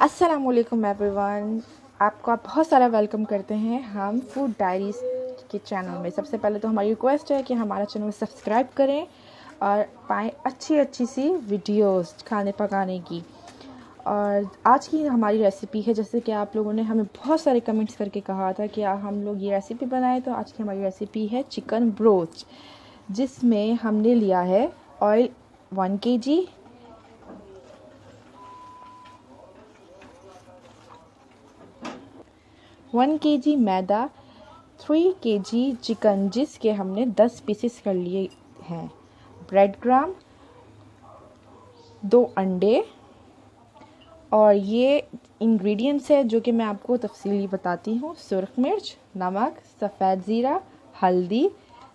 अस्सलाम वालेकुम एवरीवन, आपका बहुत सारा वेलकम करते हैं हम फूड डायरीज़ के चैनल में। सबसे पहले तो हमारी रिक्वेस्ट है कि हमारा चैनल सब्सक्राइब करें और पाएँ अच्छी सी वीडियोस खाने पकाने की। और आज की हमारी रेसिपी है, जैसे कि आप लोगों ने हमें बहुत सारे कमेंट्स करके कहा था कि हम लोग ये रेसिपी बनाएं, तो आज की हमारी रेसिपी है चिकन ब्रोस्ट, जिसमें हमने लिया है ऑयल 1 kg, 1 kg मैदा, 3 kg चिकन जिसके हमने 10 पीसेस कर लिए हैं, ब्रेड क्रम्ब, 2 अंडे। और ये इंग्रेडिएंट्स है जो कि मैं आपको तफसीली बताती हूँ। सुर्ख मिर्च, नमक, सफ़ेद ज़ीरा, हल्दी,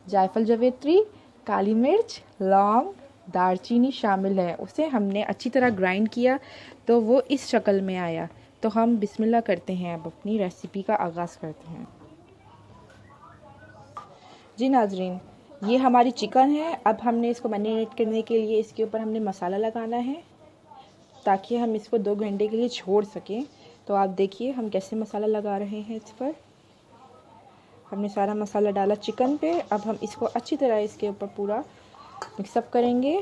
जायफल जवेत्री, काली मिर्च, लौंग, दालचीनी शामिल है। उसे हमने अच्छी तरह ग्राइंड किया तो वो इस शक्ल में आया। तो हम बिस्मिल्लाह करते हैं, अब अपनी रेसिपी का आगाज़ करते हैं। जी नाजरीन, ये हमारी चिकन है। अब हमने इसको मैरिनेट करने के लिए इसके ऊपर हमने मसाला लगाना है ताकि हम इसको 2 घंटे के लिए छोड़ सकें। तो आप देखिए हम कैसे मसाला लगा रहे हैं। इस पर हमने सारा मसाला डाला चिकन पे। अब हम इसको अच्छी तरह इसके ऊपर पूरा मिक्सअप करेंगे।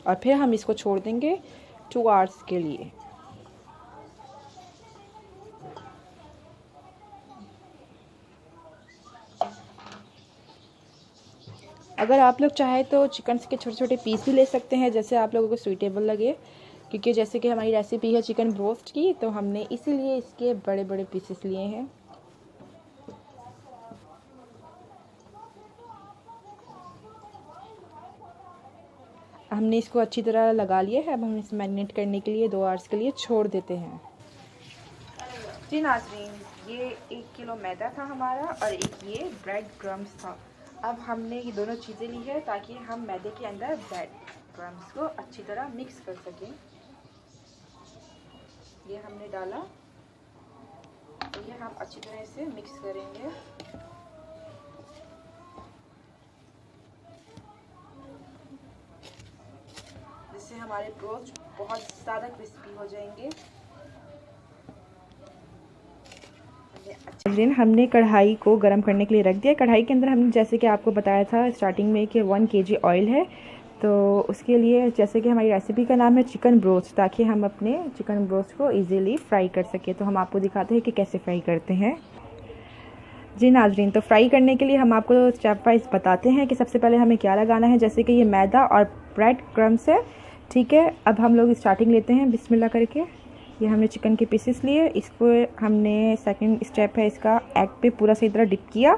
और फिर हम इसको छोड़ देंगे 2 आवर्स के लिए। अगर आप लोग चाहें तो चिकन के छोटे छोटे पीस भी ले सकते हैं, जैसे आप लोगों को सूटेबल लगे, क्योंकि जैसे कि हमारी रेसिपी है चिकन ब्रोस्ट की, तो हमने इसीलिए इसके बड़े बड़े पीसेस लिए हैं। हमने इसको अच्छी तरह लगा लिया है। अब हम इसे मैरिनेट करने के लिए 2 आवर्स के लिए छोड़ देते हैं। जी नाज़रीन, ये 1 किलो मैदा था हमारा और एक ये ब्रेड क्रम्स था। अब हमने ये दोनों चीज़ें ली है ताकि हम मैदे के अंदर ब्रेड क्रम्स को अच्छी तरह मिक्स कर सकें। ये हमने डाला, तो ये हम अच्छी तरह से मिक्स करेंगे। जिससे हमारे ब्रोस्ट बहुत ज़्यादा क्रिस्पी हो जाएंगे। हमने कढ़ाई को गर्म करने के लिए रख दिया। कढ़ाई के अंदर हमने जैसे कि आपको बताया था स्टार्टिंग में कि 1 kg ऑयल है, तो उसके लिए जैसे कि हमारी रेसिपी का नाम है चिकन ब्रोस्ट, ताकि हम अपने चिकन ब्रोस्ट को इजीली फ्राई कर सके। तो हम आपको दिखाते हैं कि कैसे फ्राई करते हैं। जी नाजरीन, तो फ्राई करने के लिए हम आपको स्टेप वाइज बताते हैं कि सबसे पहले हमें क्या लगाना है। जैसे कि ये मैदा और ब्रेड क्रम्स है, ठीक है। अब हम लोग स्टार्टिंग लेते हैं बिस्मिल्लाह करके। ये हमने चिकन के पीसेस लिए, इसको हमने सेकंड स्टेप है इसका, एग पे पूरा सही तरह डिप किया।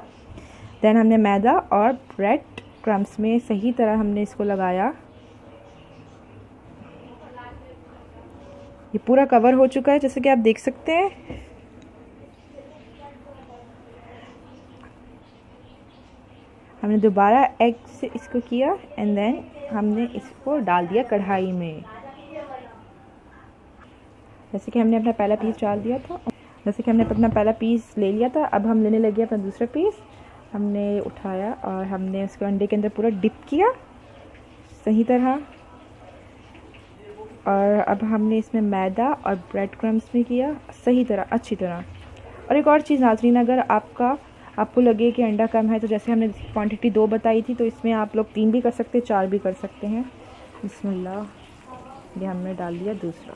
देन हमने मैदा और ब्रेड क्रम्स में सही तरह हमने इसको लगाया। ये पूरा कवर हो चुका है जैसे कि आप देख सकते हैं। हमने दोबारा एग से इसको किया एंड देन हमने इसको डाल दिया कढ़ाई में। जैसे कि हमने अपना पहला पीस डाल दिया था, जैसे कि हमने अपना पहला पीस ले लिया था, अब हम लेने लगे अपना दूसरा पीस। हमने उठाया और हमने उसको अंडे के अंदर पूरा डिप किया सही तरह। और अब हमने इसमें मैदा और ब्रेड क्रम्स में किया सही तरह, अच्छी तरह। और एक और चीज़ नाज़रीन, अगर आपको लगे कि अंडा कम है, तो जैसे हमने क्वांटिटी 2 बताई थी, तो इसमें आप लोग 3 भी कर सकते हैं, 4 भी कर सकते हैं। बिस्मिल्लाह, ये हमने डाल दिया दूसरा।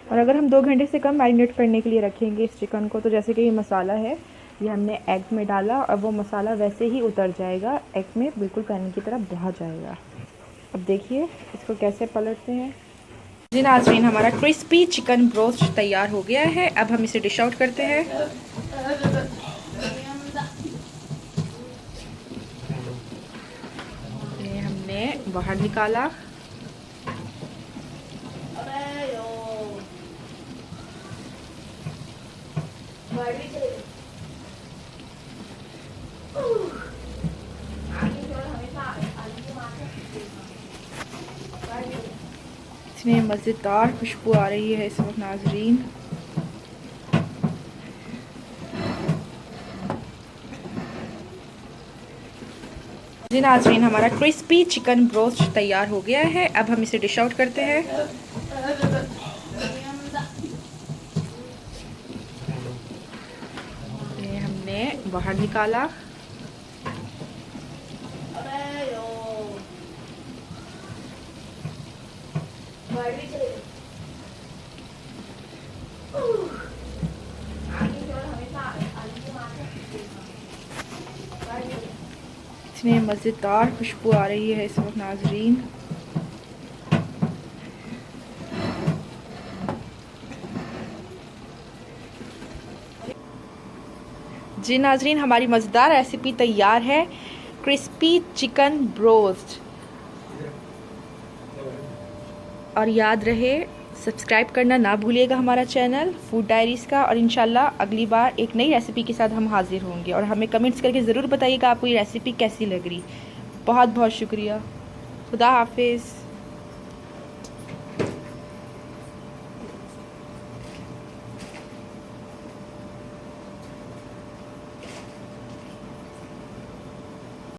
और अगर हम 2 घंटे से कम मैरिनेट करने के लिए रखेंगे इस चिकन को, तो जैसे कि ये मसाला है, ये हमने एग में डाला और वो मसाला वैसे ही उतर जाएगा एग में, बिल्कुल पैन की तरह बहा जाएगा। अब देखिए इसको कैसे पलटते हैं। जी नाज़रीन, हमारा क्रिस्पी चिकन ब्रोस्ट तैयार हो गया है। अब हम इसे डिश आउट करते हैं। ये हमने बाहर निकाला। इतनी मज़ेदार खुशबू आ रही है इस वक्त नाजरीन। जी नाजरीन, हमारा क्रिस्पी चिकन ब्रोस्ट तैयार हो गया है। अब हम इसे डिश आउट करते हैं। ये हमने बाहर निकाला। इतनी मज़ेदार खुशबू आ रही है इस वक्त नाजरीन। जी नाजरीन, हमारी मज़ेदार रेसिपी तैयार है, क्रिस्पी चिकन ब्रोस्ट। और याद रहे सब्सक्राइब करना ना भूलिएगा हमारा चैनल फूड डायरीज़ का। और इंशाल्लाह अगली बार एक नई रेसिपी के साथ हम हाजिर होंगे। और हमें कमेंट्स करके ज़रूर बताइएगा आपको ये रेसिपी कैसी लग रही। बहुत बहुत शुक्रिया। खुदा हाफिज़।